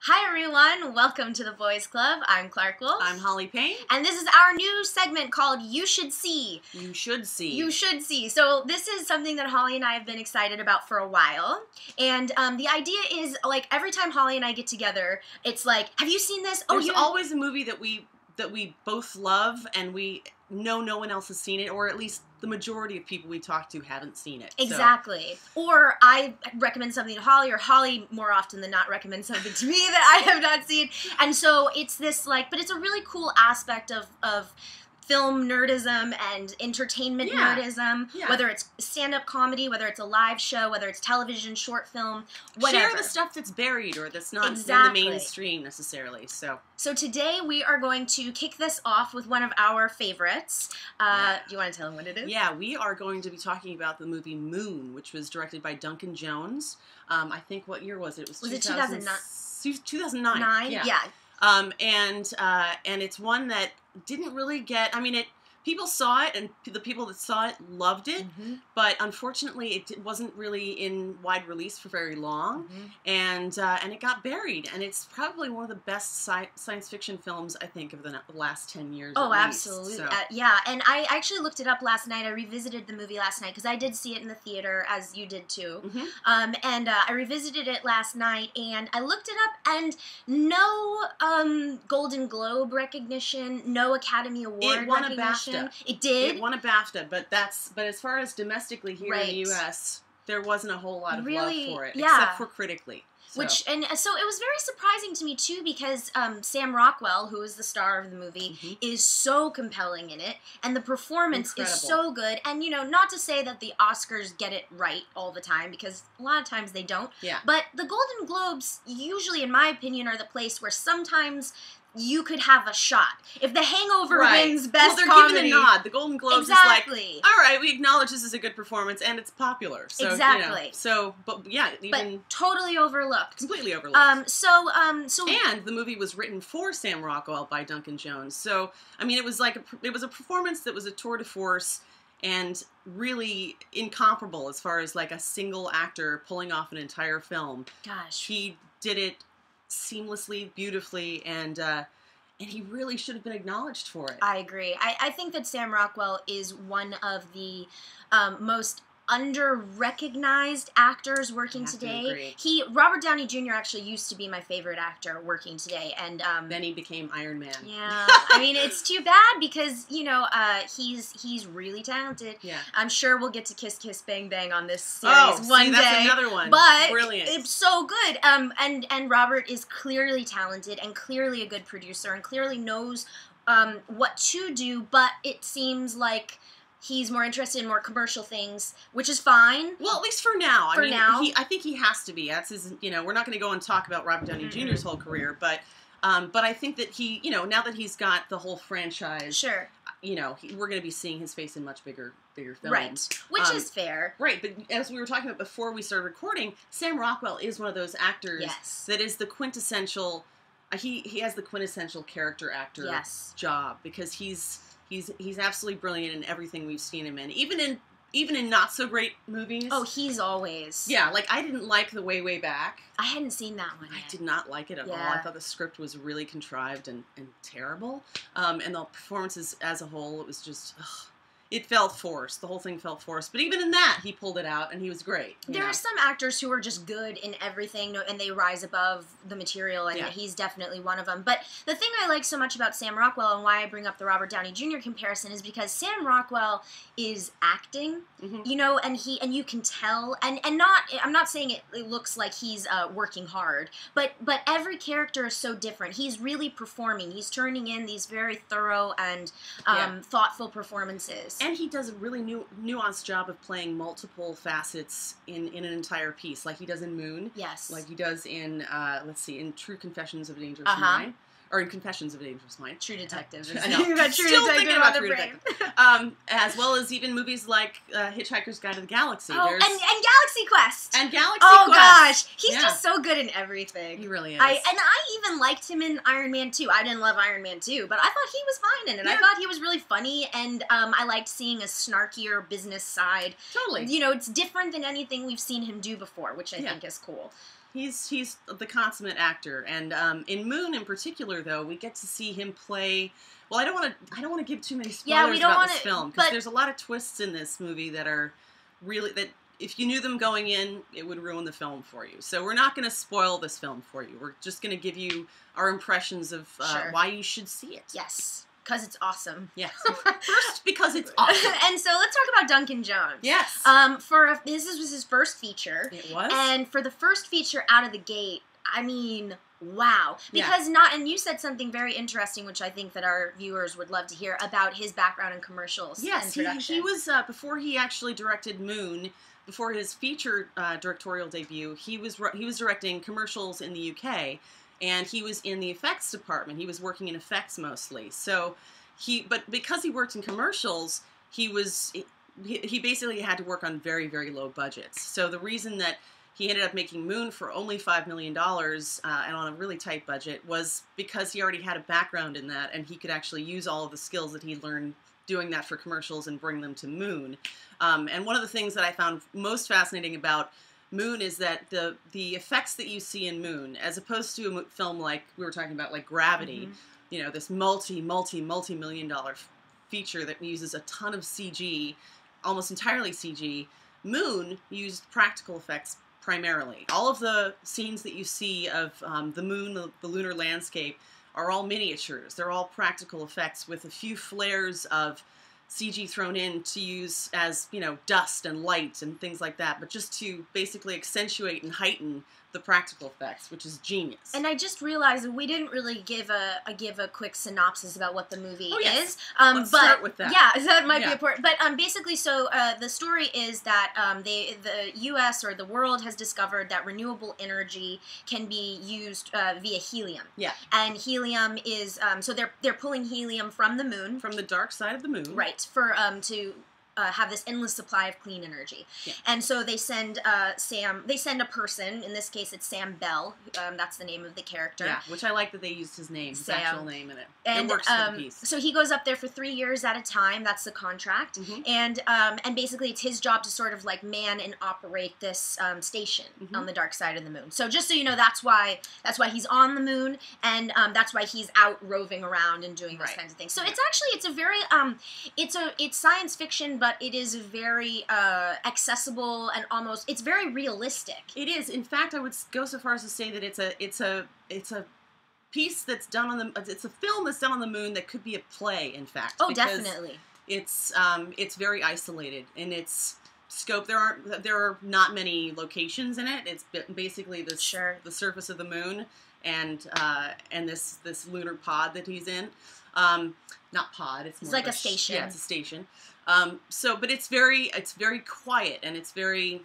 Hi everyone, welcome to the Boys Club. I'm Clarke Wolfe. I'm Holly Payne. And this is our new segment called You Should See. You Should See. You Should See. So this is something that Holly and I have been excited about for a while. And the idea is, like, every time Holly and I get together, it's like, have you seen this? There's always a movie that we both love and we know no one else has seen it, or at least the majority of people we talk to haven't seen it. Exactly. So. Or I recommend something to Holly, or Holly more often than not recommends something to me that I have not seen. And so it's this, like, but it's a really cool aspect of film nerdism and entertainment nerdism, whether it's stand-up comedy, whether it's a live show, whether it's television, short film, whatever. Share the stuff that's buried or that's not in the mainstream necessarily. So today we are going to kick this off with one of our favorites. Do you want to tell them what it is? Yeah, we are going to be talking about the movie Moon, which was directed by Duncan Jones. I think, what year was it? Was it 2009? 2009. Yeah. And it's one that didn't really get, people saw it, and the people that saw it loved it, but unfortunately it wasn't really in wide release for very long, and it got buried, and it's probably one of the best science fiction films, I think, of the last 10 years. Oh, at absolutely. Least, so. Yeah, and I actually looked it up last night. I revisited the movie last night, because I did see it in the theater, as you did too, and I revisited it last night, and I looked it up, and no Golden Globe recognition, no Academy Award recognition. It did. It won a BAFTA, but as far as domestically here in the U.S., there wasn't a whole lot of love for it, except for critically. So. So it was very surprising to me too, because Sam Rockwell, who is the star of the movie, is so compelling in it, and the performance is so good. And not to say that the Oscars get it right all the time, because a lot of times they don't. Yeah. But the Golden Globes, usually, in my opinion, are the place where sometimes you could have a shot. If The Hangover wins Best Comedy... Well, they're giving a nod. The Golden Globes is like, all right, we acknowledge this is a good performance, and it's popular. So, but totally overlooked. Completely overlooked. And the movie was written for Sam Rockwell by Duncan Jones. So, it was a performance that was a tour de force and really incomparable as far as, like, a single actor pulling off an entire film. Gosh. He did it seamlessly, beautifully, and he really should have been acknowledged for it. I agree. I think that Sam Rockwell is one of the most under-recognized acters working today. Robert Downey Jr. actually used to be my favorite actor working today, and then he became Iron Man. Yeah, it's too bad, because he's really talented. Yeah, I'm sure we'll get to Kiss Kiss Bang Bang on this series one day. That's another one. But brilliant. It's so good. And Robert is clearly talented and clearly a good producer and clearly knows what to do. But it seems like he's more interested in more commercial things, which is fine. Well, at least for now. I think he has to be. That's his. We're not going to go and talk about Robert Downey Jr.'s whole career, but I think that he, now that he's got the whole franchise, sure, we're going to be seeing his face in much bigger films, right? Which is fair, right? But as we were talking about before we started recording, Sam Rockwell is one of those actors that is the quintessential. He has the quintessential character actor job, because he's absolutely brilliant in everything we've seen him in, even in not so great movies. Oh, he's always. Yeah, like, I didn't like The Way Back. I hadn't seen that one yet. I did not like it at all. I thought the script was really contrived and terrible. And the performances as a whole, it was just, it felt forced. The whole thing felt forced. But even in that, he pulled it out, and he was great. There are some actors who are just good in everything, and they rise above the material, and he's definitely one of them. But the thing I like so much about Sam Rockwell, and why I bring up the Robert Downey Jr. comparison, is because Sam Rockwell is acting, and you can tell, and I'm not saying it looks like he's working hard, but every character is so different. He's really performing. He's turning in these very thorough and thoughtful performances. And he does a really nuanced job of playing multiple facets in an entire piece, like he does in Moon. Yes. Like he does in, in True Confessions of a Dangerous Mind. Or in Confessions of a Dangerous Mind. True Detective. I know. Still thinking about True Detective. As well as even movies like Hitchhiker's Guide to the Galaxy. Oh, and Galaxy Quest. And Galaxy Quest. Oh, gosh. He's just so good in everything. He really is. I even liked him in Iron Man 2. I didn't love Iron Man 2, but I thought he was fine in it. I thought he was really funny, and I liked seeing a snarkier business side. Totally. It's different than anything we've seen him do before, which I think is cool. He's the consummate actor, and in Moon in particular, though, we get to see him play. Well, I don't want to give too many spoilers about this film, because there's a lot of twists in this movie that are really, that if you knew them going in, it would ruin the film for you. So we're not going to spoil this film for you. We're just going to give you our impressions of why you should see it. Yes. Because it's awesome. Yes. First, because it's awesome. And so let's talk about Duncan Jones. Yes. This was his first feature. It was. And for the first feature out of the gate, I mean, wow. Because and you said something very interesting, which I think that our viewers would love to hear, about his background in commercials. Yes, he was, before he actually directed Moon, before his feature directorial debut, he was directing commercials in the UK. And he was in the effects department. He was working in effects mostly. So but because he worked in commercials, he basically had to work on very, very low budgets. So the reason that he ended up making Moon for only $5 million and on a really tight budget was because he already had a background in that, and he could actually use all of the skills that he learned doing that for commercials and bring them to Moon. And one of the things that I found most fascinating about Moon is that the effects that you see in Moon, as opposed to a film like we were talking about, like Gravity, you know, this multi-million-dollar feature that uses a ton of CG, almost entirely CG, Moon used practical effects primarily. All of the scenes that you see of the moon, the lunar landscape, are all miniatures. They're all practical effects with a few flares of CG thrown in to use as, you know, dust and light and things like that, but just to basically accentuate and heighten the practical effects, which is genius. And I just realized we didn't really give a quick synopsis about what the movie is. Let's start with that. Yeah, that might be important. But basically, so the story is that the U.S. or the world has discovered that renewable energy can be used via helium. Yeah. And helium is so they're pulling helium from the moon, from the dark side of the moon, right? For to have this endless supply of clean energy. Yeah. And so they send a person, in this case it's Sam Bell, that's the name of the character. Yeah, which I like that they used his name, his actual name in it. And, it works for the piece. So he goes up there for 3 years at a time, that's the contract, and basically it's his job to sort of like man and operate this station on the dark side of the moon. So just so you know, that's why he's on the moon, and that's why he's out roving around and doing those kinds of things. So it's a very, it's science fiction, but it is very accessible and it's very realistic. It is. In fact, I would go so far as to say that it's a piece that's done on it's a film that's done on the moon that could be a play, in fact. Oh, definitely. It's very isolated in its scope. There are not many locations in it. It's basically the surface of the moon and this lunar pod that he's in. Not pod. It's more like a station. Yeah, it's a station. But it's very quiet, and it's very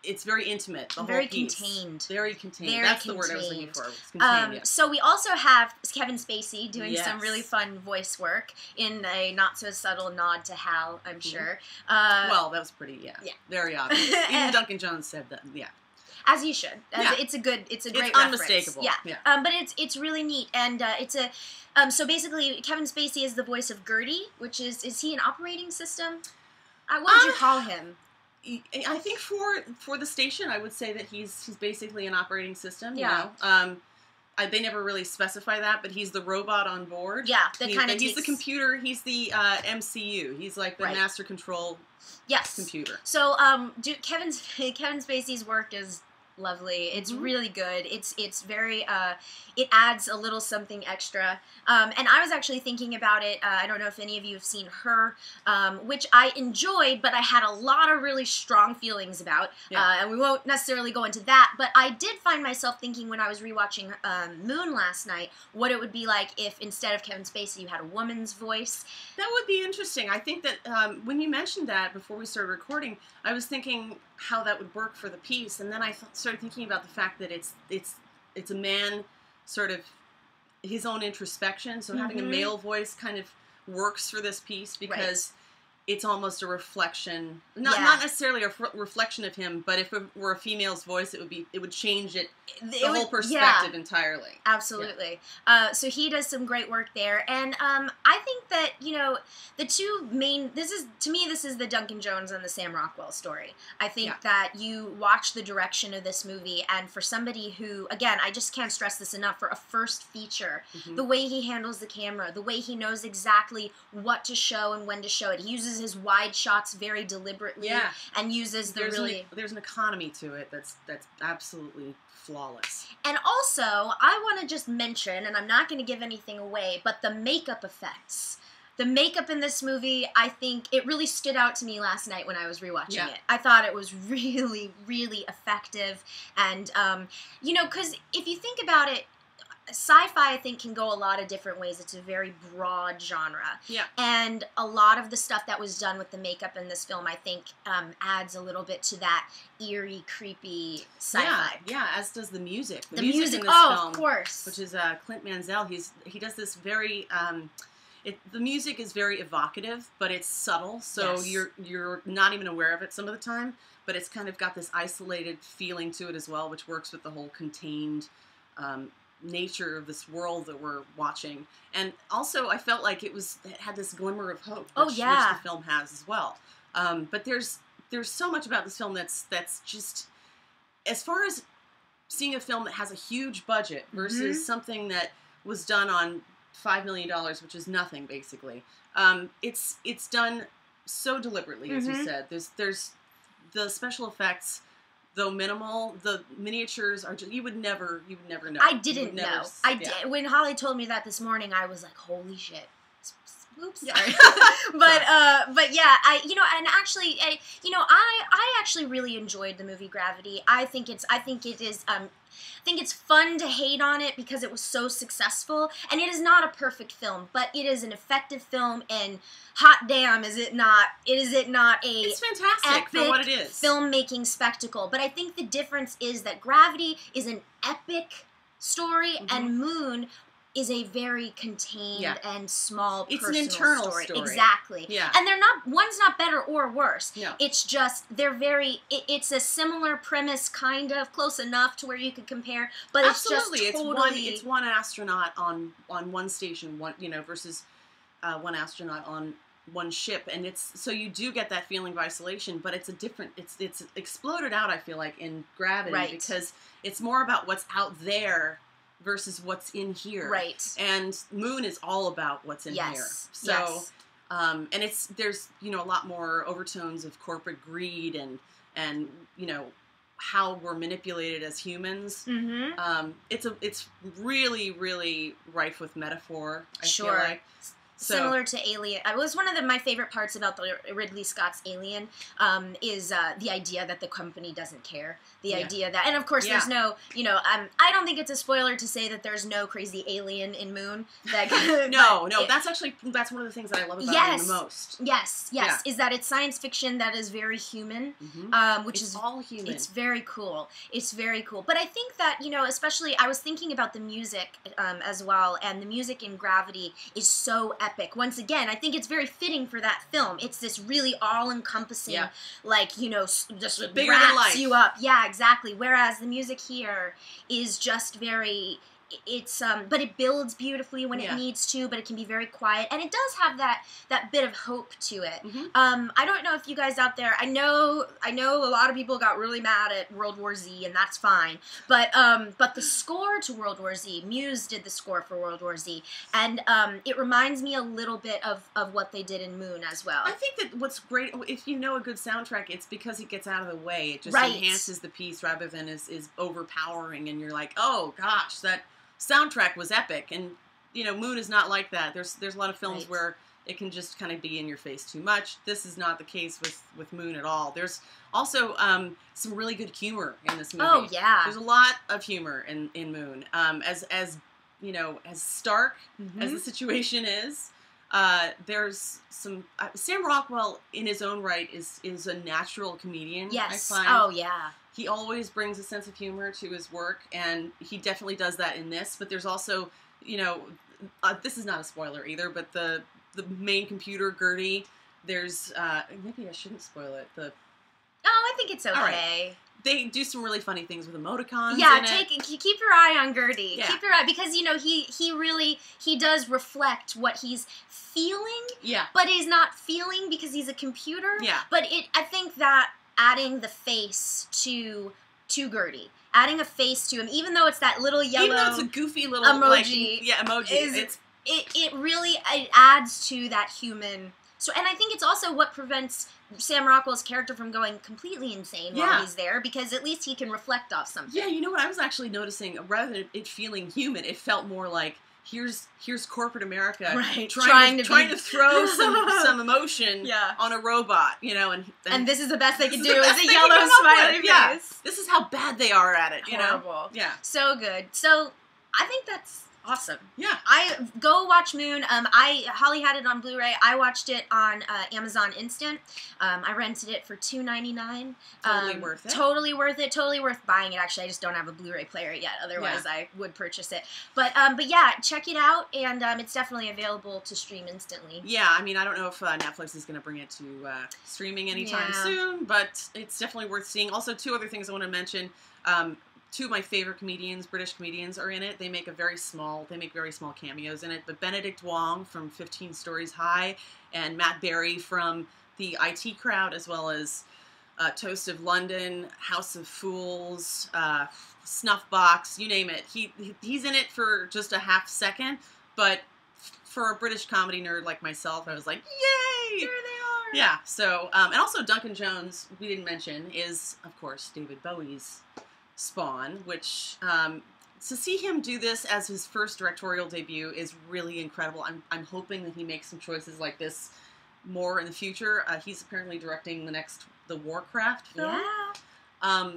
intimate. The very whole piece. Contained. Very contained. Very That's contained. The word I was looking for. It's contained, So we also have Kevin Spacey doing some really fun voice work in a not so subtle nod to Hal, I'm sure. Well, that was pretty, very obvious. Even Duncan Jones said that, As you should. It's a great reference. Unmistakable. Yeah. But it's really neat, and so basically Kevin Spacey is the voice of Gertie, which is he an operating system? What would you call him? I think for the station, I would say that he's basically an operating system. Yeah. You know? They never really specify that, but he's the robot on board. Yeah. He's the computer. He's the MCU. He's like the master control. Computer. So Kevin Spacey's work is lovely. It's really good. It's very it adds a little something extra. And I was actually thinking about it. I don't know if any of you have seen Her, which I enjoyed, but I had a lot of really strong feelings about. And we won't necessarily go into that. But I did find myself thinking when I was rewatching Moon last night, what it would be like if instead of Kevin Spacey, you had a woman's voice. That would be interesting. I think that when you mentioned that before we started recording, I was thinking how that would work for the piece, and then I started thinking about the fact that it's a man sort of his own introspection, so having a male voice kind of works for this piece because it's almost a reflection, not necessarily a reflection of him, but if it were a female's voice, it would change the whole perspective entirely. Absolutely. Yeah. So he does some great work there, and I think that the two main. This is the Duncan Jones and the Sam Rockwell story. I think that you watch the direction of this movie, and for somebody who, again, I just can't stress this enough, for a first feature, the way he handles the camera, the way he knows exactly what to show and when to show it. He uses his wide shots very deliberately, and uses there's an economy to it that's absolutely flawless. And also, I want to just mention, and I'm not going to give anything away, but the makeup effects. The makeup in this movie, I think, it really stood out to me last night when I was rewatching it. I thought it was really, really effective, and because if you think about it, sci-fi, I think, can go a lot of different ways. It's a very broad genre. Yeah. And a lot of the stuff that was done with the makeup in this film, I think, adds a little bit to that eerie, creepy sci-fi. Yeah, as does the music. The music in this film, of course. Which is Clint Mansell. He does this very... the music is very evocative, but it's subtle, so you're not even aware of it some of the time, but it's kind of got this isolated feeling to it as well, which works with the whole contained... nature of this world that we're watching. And also I felt like it had this glimmer of hope, which the film has as well. But there's so much about this film that's just, as far as seeing a film that has a huge budget versus something that was done on $5 million, which is nothing basically. It's done so deliberately, as you said. There's the special effects, though minimal, the miniatures are just, you would never know. I didn't know. When Holly told me that this morning, I was like, holy shit. Oops, sorry. but yeah, I actually really enjoyed the movie Gravity. I think it's fun to hate on it because it was so successful, and it is not a perfect film, but it is an effective film, and hot damn, is it not a it's fantastic for what it is. Filmmaking spectacle. But I think the difference is that Gravity is an epic story, and Moon is a very contained and small it's personal an internal story. Exactly. Yeah. And one's not better or worse. No. It's just, it's a similar premise, kind of, close enough to where you could compare, but absolutely. It's just totally... It's one astronaut on one station, versus one astronaut on one ship, and so you do get that feeling of isolation, but it's it's exploded out, I feel like, in Gravity, because it's more about what's out there versus what's in here. Right. And Moon is all about what's in here. So, and there's, a lot more overtones of corporate greed and how we're manipulated as humans. It's really, really rife with metaphor, I feel like. Similar to Alien. It was one of my favorite parts about the Ridley Scott's Alien is the idea that the company doesn't care. The idea that, and of course there's no, I don't think it's a spoiler to say that there's no crazy alien in Moon. No, that's one of the things that I love about Moon the most. Yes, is that it's science fiction that is very human, which is all human. It's very cool. It's very cool. But I think that, especially, I was thinking about the music as well, and the music in Gravity is so epic. Once again, I think it's very fitting for that film. It's this really all-encompassing, just bigger wraps than life. You up. Yeah, exactly. Whereas the music here is just very... but it builds beautifully when it needs to, but it can be very quiet, and it does have that bit of hope to it. I don't know if you guys out there, I know a lot of people got really mad at World War Z, and that's fine, but the score to World War Z, Muse did the score for World War Z, and it reminds me a little bit of what they did in Moon as well. I think that what's great, if you know a good soundtrack, it's because it gets out of the way. It just enhances the piece rather than is overpowering, and you're like, oh gosh, that soundtrack was epic. And Moon is not like that. There's a lot of films where it can just kind of be in your face too much. This is not the case with Moon at all. There's also some really good humor in this movie. Oh yeah, there's a lot of humor in Moon. As stark as the situation is, there's some Sam Rockwell in his own right is a natural comedian. Yes. I find. Oh yeah. He always brings a sense of humor to his work, and he definitely does that in this. But there's also, this is not a spoiler either, but the main computer, Gertie, There's maybe I shouldn't spoil it. Oh, I think it's okay. Right. They do some really funny things with emoticons. Yeah, in keep your eye on Gertie. Yeah. Keep your eye, because he does reflect what he's feeling. Yeah. But he's not feeling because he's a computer. Yeah. But I think that adding the face to Gertie, adding a face to him, even though it's that little yellow, even though it's a goofy little emoji, emoji, it really adds to that human. So, and I think it's also what prevents Sam Rockwell's character from going completely insane while he's there, because at least he can reflect off something. Yeah, you know what I was actually noticing? Rather than it feeling human, it felt more like here's corporate America trying to throw some emotion on a robot, and this is the best they can do is a yellow smiley face. Yeah. This is how bad they are at it, Horrible. Yeah. So good. So I think that's awesome. Yeah. I go watch Moon. Holly had it on Blu-ray. I watched it on Amazon Instant. I rented it for $2.99. Totally worth it. Totally worth it. Totally worth buying it. Actually, I just don't have a Blu-ray player yet. Otherwise, I would purchase it. But yeah, check it out, and it's definitely available to stream instantly. Yeah, I mean, I don't know if Netflix is going to bring it to streaming anytime soon, but it's definitely worth seeing. Also, two other things I want to mention. Two of my favorite comedians, British comedians, are in it. They make very small cameos in it. But Benedict Wong from 15 Stories High and Matt Berry from the IT Crowd, as well as Toast of London, House of Fools, Snuffbox, you name it. He's in it for just a half second, but for a British comedy nerd like myself, I was like, yay! There they are! Yeah, so, and also Duncan Jones, we didn't mention, is, of course, David Bowie's Spawn, which to see him do this as his first directorial debut is really incredible. I'm hoping that he makes some choices like this more in the future. He's apparently directing the Warcraft film. Yeah.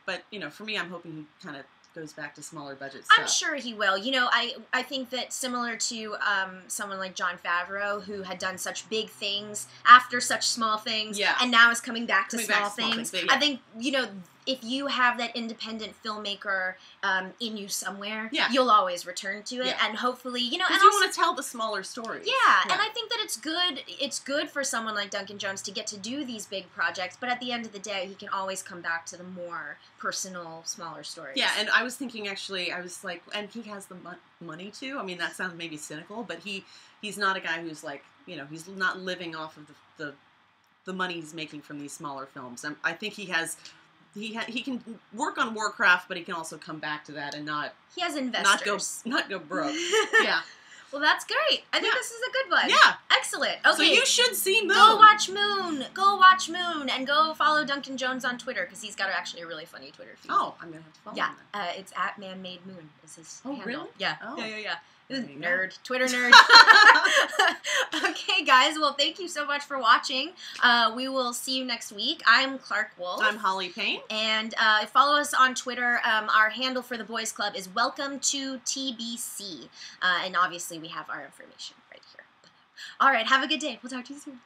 But for me, I'm hoping he kind of goes back to smaller budget stuff. I'm sure he will. I think that similar to someone like Jon Favreau, who had done such big things after such small things, and now is coming back to small things. I think, if you have that independent filmmaker in you somewhere, you'll always return to it, and hopefully, because you want to tell the smaller stories. Yeah, and I think that it's good for someone like Duncan Jones to get to do these big projects, but at the end of the day, he can always come back to the more personal, smaller stories. Yeah, and I was thinking, actually, I was like, and he has the money too. I mean, that sounds maybe cynical, but he's not a guy who's like, he's not living off of the money he's making from these smaller films. I think he can work on Warcraft, but he can also come back to that and not... He has investors. Not go broke. Yeah. Well, that's great. I think this is a good one. Yeah. Excellent. Okay. So you should see Moon. Go watch Moon. Go watch Moon. And go follow Duncan Jones on Twitter, because he's got actually a really funny Twitter feed. Oh, I'm going to have to follow him then. It's @manmademoon is his handle. Really? Yeah. Oh. Yeah. Nerd. Twitter nerd. Okay, guys. Well, thank you so much for watching. We will see you next week. I'm Clarke Wolfe. I'm Holly Payne. And follow us on Twitter. Our handle for the Boys Club is Welcome to TBC. And obviously, we have our information right here. All right. Have a good day. We'll talk to you soon.